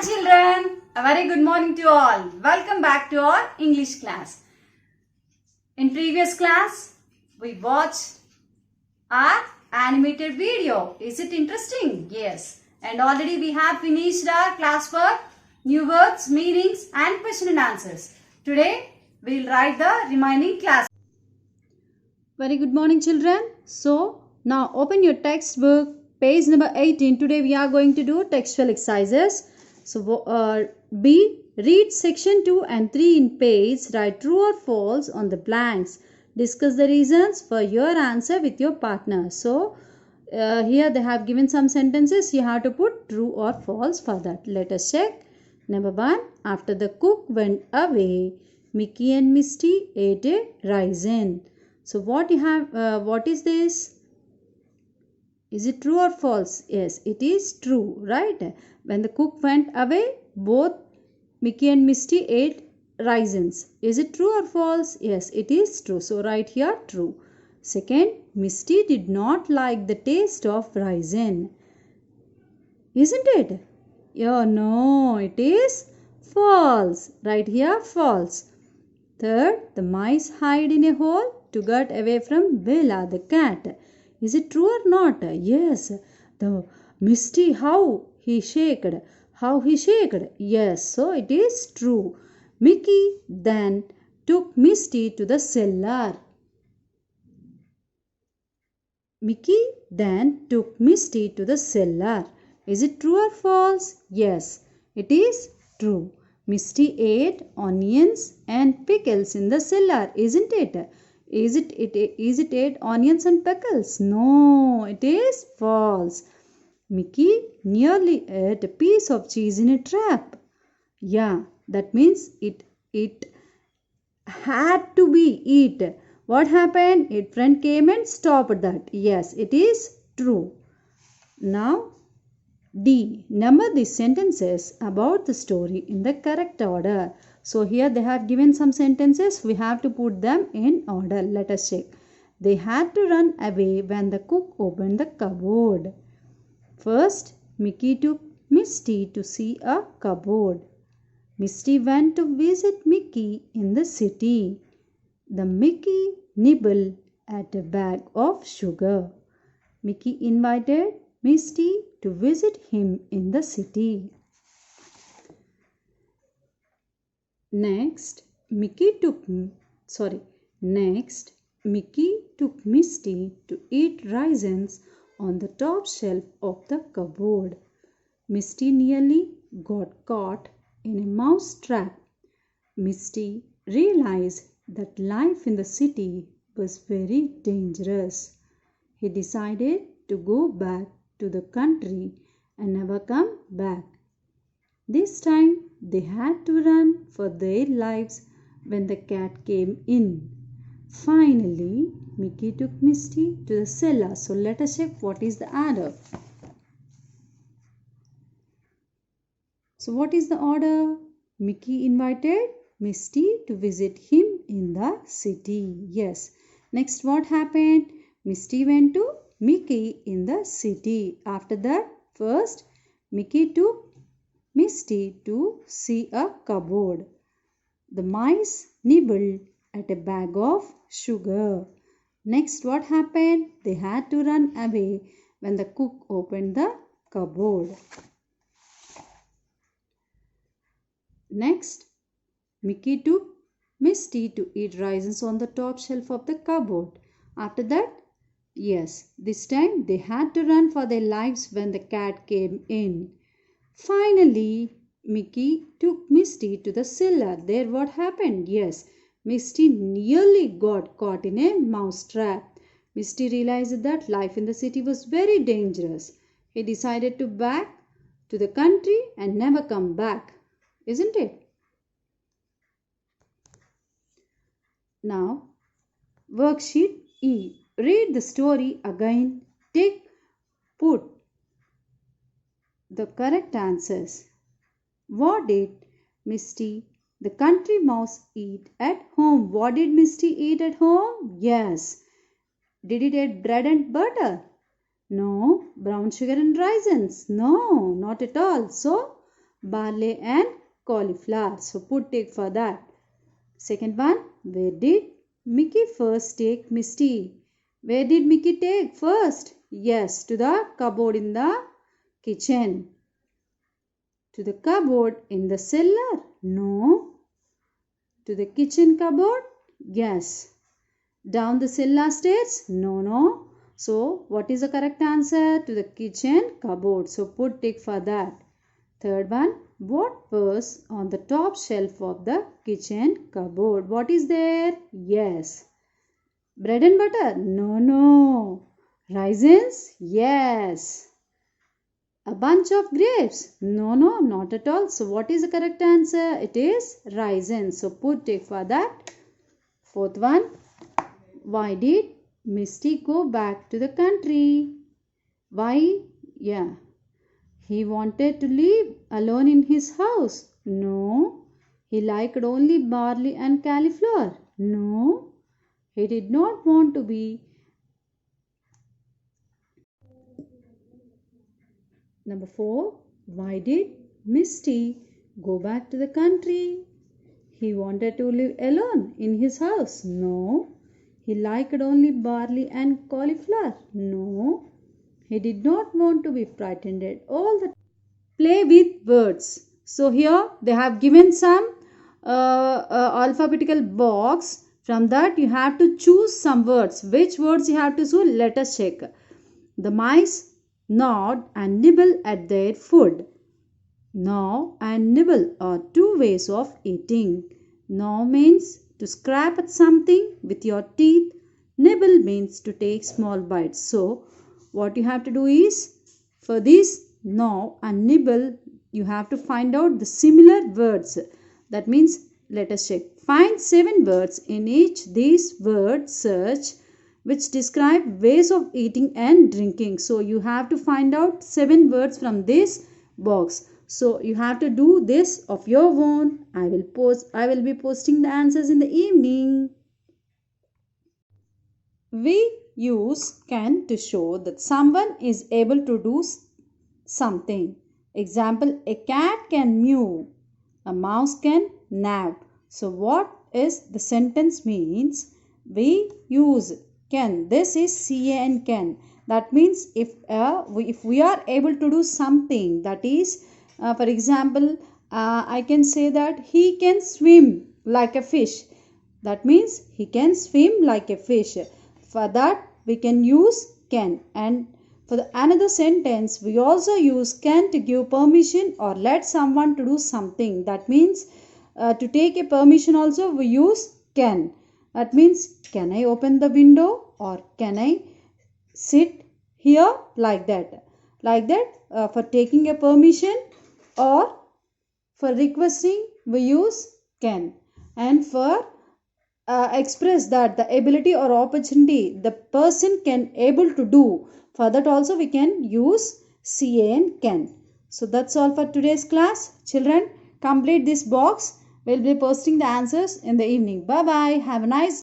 Hi children, a very good morning to all. Welcome back to our English class. In previous class, we watched our animated video. Is it interesting? Yes. And already we have finished our class work, new words, meanings and question and answers. Today, we will write the remaining class. Very good morning children. So, now open your textbook, page number 18. Today we are going to do textual exercises. So, B. Read section 2 and 3 in page. Write true or false on the blanks. Discuss the reasons for your answer with your partner. So, here they have given some sentences. You have to put true or false for that. Let us check. Number 1. After the cook went away, Mickey and Misty ate a raisin. So what is this? Is it true or false? Yes, it is true, right? When the cook went away, both Mickey and Misty ate raisins. Is it true or false? Yes, it is true. So write here true. Second, Misty did not like the taste of raisin. Isn't it? Yeah, no, it is false. Write here false. Third, the mice hide in a hole to get away from Bella the cat. Is it true or not? Yes. The Misty, how he shaked. Yes, so it is true. Mickey then took Misty to the cellar. Is it true or false? Yes, it is true. Misty ate onions and pickles in the cellar, isn't it? Is it ate onions and pickles? No, it is false. Mickey nearly ate a piece of cheese in a trap. Yeah, that means it had to be eat. What happened? A friend came and stopped that. Yes, it is true. Now, D. Number the sentences about the story in the correct order. So here they have given some sentences. We have to put them in order. Let us check. They had to run away when the cook opened the cupboard. First, Mickey took Misty to see a cupboard. Misty went to visit Mickey in the city. The Mickey nibbled at a bag of sugar. Mickey invited Misty to visit him in the city. Next, Mickey took Misty to eat raisins on the top shelf of the cupboard. Misty nearly got caught in a mouse trap. Misty realized that life in the city was very dangerous. He decided to go back to the country and never come back. This time they had to run for their lives when the cat came in. Finally, Mickey took Misty to the cellar. So let us check what is the order. So what is the order? Mickey invited Misty to visit him in the city. Yes. Next, what happened? Misty went to Mickey in the city. After that, first, Mickey took Misty to see a cupboard. The mice nibbled at a bag of sugar. Next, what happened? They had to run away when the cook opened the cupboard. Next, Mickey took Misty to eat raisins on the top shelf of the cupboard. After that, yes, this time they had to run for their lives when the cat came in. Finally, Mickey took Misty to the cellar. There what happened? Yes, Misty nearly got caught in a mouse trap. Misty realized that life in the city was very dangerous. He decided to back to the country and never come back. Isn't it? Now, worksheet E. Read the story again. Put the correct answers. What did Misty, the country mouse, eat at home? What did Misty eat at home? Yes. Did it eat bread and butter? No. Brown sugar and raisins? No, not at all. So, barley and cauliflower. So put tick for that. Second one, where did Mickey first take Misty? Where did Mickey take first? Yes, to the cupboard in the kitchen. To the cupboard in the cellar? No. To the kitchen cupboard? Yes. Down the cellar stairs? No. So, what is the correct answer? To the kitchen cupboard. So, put tick for that. Third one, what was on the top shelf of the kitchen cupboard? What is there? Yes. Bread and butter? No. Raisins? Yes. A bunch of grapes? No, not at all. So, what is the correct answer? It is raisins. So, put tick for that. Fourth one, why did Misty go back to the country? Why? Yeah. He wanted to live alone in his house. No. He liked only barley and cauliflower. No. He did not want to be. Number 4. Why did Misty go back to the country? He wanted to live alone in his house. No. He liked only barley and cauliflower. No. He did not want to be frightened all the time. Play with words. So here they have given some alphabetical box. From that you have to choose some words. Which words you have to choose? Let us check. The mice gnawed and nibble at their food. Gnaw and nibble are two ways of eating. Gnaw means to scrape at something with your teeth. Nibble means to take small bites. So what you have to do is, for this gnaw and nibble, you have to find out the similar words. That means, let us check. Find 7 words in each these word search which describe ways of eating and drinking. So you have to find out 7 words from this box. So you have to do this of your own. I will be posting the answers in the evening. We use can to show that someone is able to do something. Example, a cat can mew, a mouse can nap. So what is the sentence means? We use can. This is can can. That means if we are able to do something, that is, for example, I can say that he can swim like a fish. That means he can swim like a fish. For that we can use can. And for another sentence we also use can to give permission or let someone to do something. That means to take a permission also we use can. That means, can I open the window or can I sit here, like that. Like that, for taking a permission or for requesting we use can. And for express that the ability or opportunity the person can able to do, for that also we can use can. So that's all for today's class. Children, complete this box. We'll be posting the answers in the evening. Bye bye. Have a nice